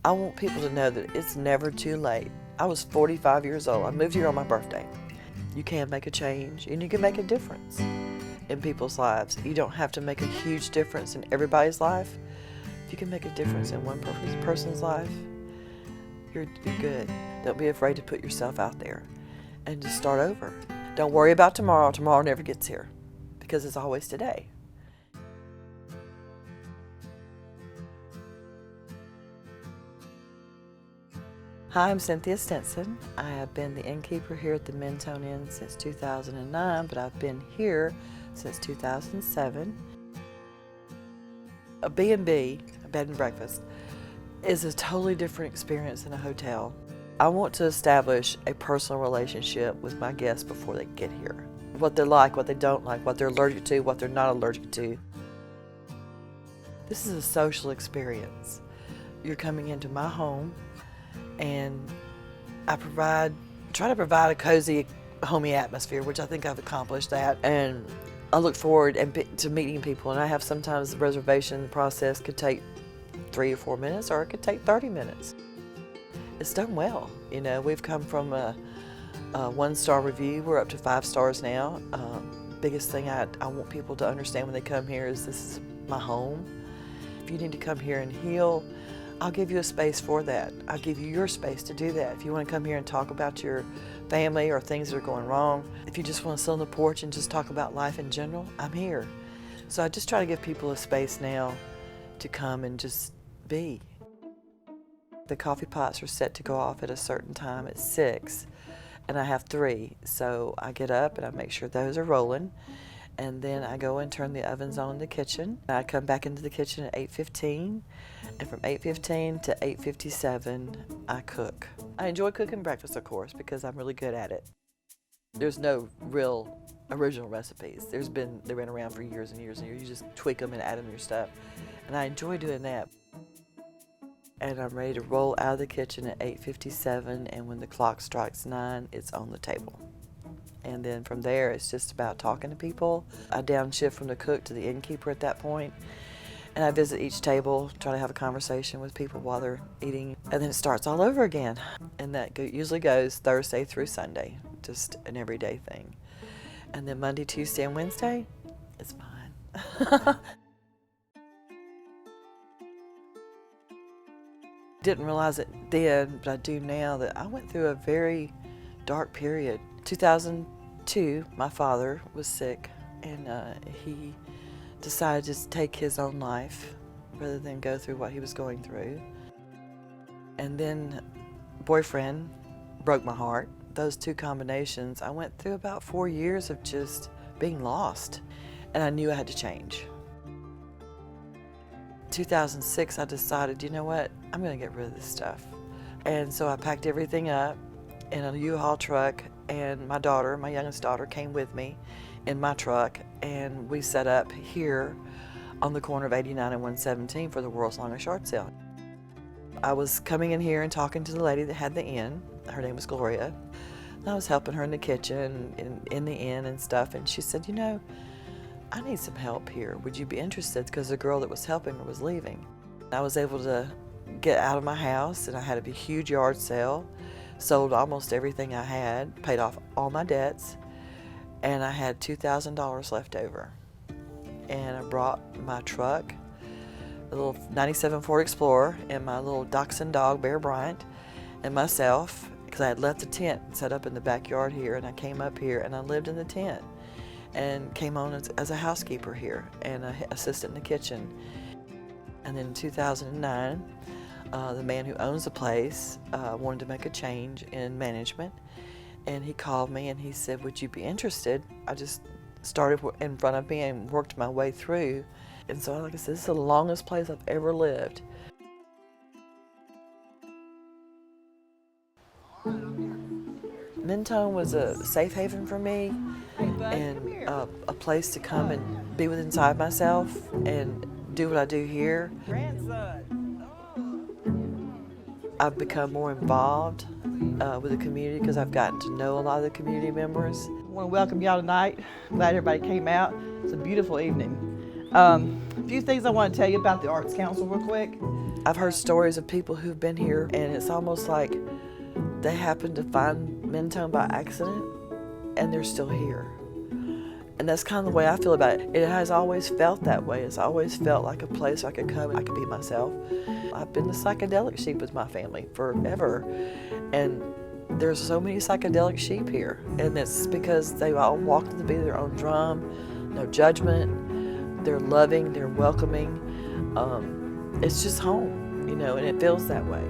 I want people to know that it's never too late. I was 45 years old. I moved here on my birthday. You can make a change and you can make a difference in people's lives. You don't have to make a huge difference in everybody's life. If you can make a difference in one person's life, you're good. Don't be afraid to put yourself out there and just start over. Don't worry about tomorrow. Tomorrow never gets here because it's always today. Hi, I'm Cynthia Stinson. I have been the innkeeper here at the Mentone Inn since 2009, but I've been here since 2007. A B&B, a bed and breakfast, is a totally different experience than a hotel. I want to establish a personal relationship with my guests before they get here. What they like, what they don't like, what they're allergic to, what they're not allergic to. This is a social experience. You're coming into my home, and I try to provide a cozy, homey atmosphere, which I think I've accomplished that. And I look forward to meeting people, and I have sometimes the reservation process could take 3 or 4 minutes, or it could take 30 minutes. It's done well. You know, we've come from a 1-star review, we're up to 5 stars now. Biggest thing I want people to understand when they come here is this is my home. If you need to come here and heal, I'll give you a space for that. I'll give you your space to do that. If you want to come here and talk about your family or things that are going wrong, if you just want to sit on the porch and just talk about life in general, I'm here. So I just try to give people a space now to come and just be. The coffee pots are set to go off at a certain time at 6, and I have 3. So I get up and I make sure those are rolling. And then I go and turn the ovens on in the kitchen. I come back into the kitchen at 8:15, and from 8:15 to 8:57, I cook. I enjoy cooking breakfast, of course, because I'm really good at it. There's no real original recipes. They've been around for years and years and years. You just tweak them and add them to your stuff, and I enjoy doing that. And I'm ready to roll out of the kitchen at 8:57, and when the clock strikes 9, it's on the table. And then from there, it's just about talking to people. I downshift from the cook to the innkeeper at that point, and I visit each table, try to have a conversation with people while they're eating, and then it starts all over again. And that usually goes Thursday through Sunday, just an everyday thing. And then Monday, Tuesday, and Wednesday, it's fine. Didn't realize it then, but I do now, that I went through a very dark period. 2002, my father was sick, and he decided to take his own life rather than go through what he was going through. And then boyfriend broke my heart. Those two combinations, I went through about 4 years of just being lost, and I knew I had to change. 2006, I decided, you know what, I'm gonna get rid of this stuff. And so I packed everything up in a U-Haul truck, and my daughter, my youngest daughter, came with me in my truck, and we set up here on the corner of 89 and 117 for the world's longest yard sale. I was coming in here and talking to the lady that had the inn. Her name was Gloria. I was helping her in the kitchen, in the inn and stuff, and she said, you know, I need some help here. Would you be interested? Because the girl that was helping her was leaving. I was able to get out of my house, and I had a huge yard sale, sold almost everything I had, paid off all my debts, and I had $2,000 left over. And I brought my truck, a little 97 Ford Explorer, and my little dachshund dog, Bear Bryant, and myself, because I had left the tent set up in the backyard here, and I came up here and I lived in the tent and came on as a housekeeper here and an assistant in the kitchen. And then in 2009, the man who owns the place wanted to make a change in management, and he called me and he said, would you be interested? I just started in front of me and worked my way through. And so, like I said, this is the longest place I've ever lived. Mentone was a safe haven for me, and a place to come and be with inside myself and do what I do here. I've become more involved with the community because I've gotten to know a lot of the community members. I want to welcome y'all tonight. Glad everybody came out. It's a beautiful evening. A few things I want to tell you about the Arts Council real quick. I've heard stories of people who've been here, and it's almost like they happened to find Mentone by accident, and they're still here. And that's kind of the way I feel about it. It has always felt that way. It's always felt like a place I could come and I could be myself. I've been the psychedelic sheep with my family forever, and there's so many psychedelic sheep here, and it's because they all walk to the beat of their own drum, no judgment, they're loving, they're welcoming. It's just home, and it feels that way.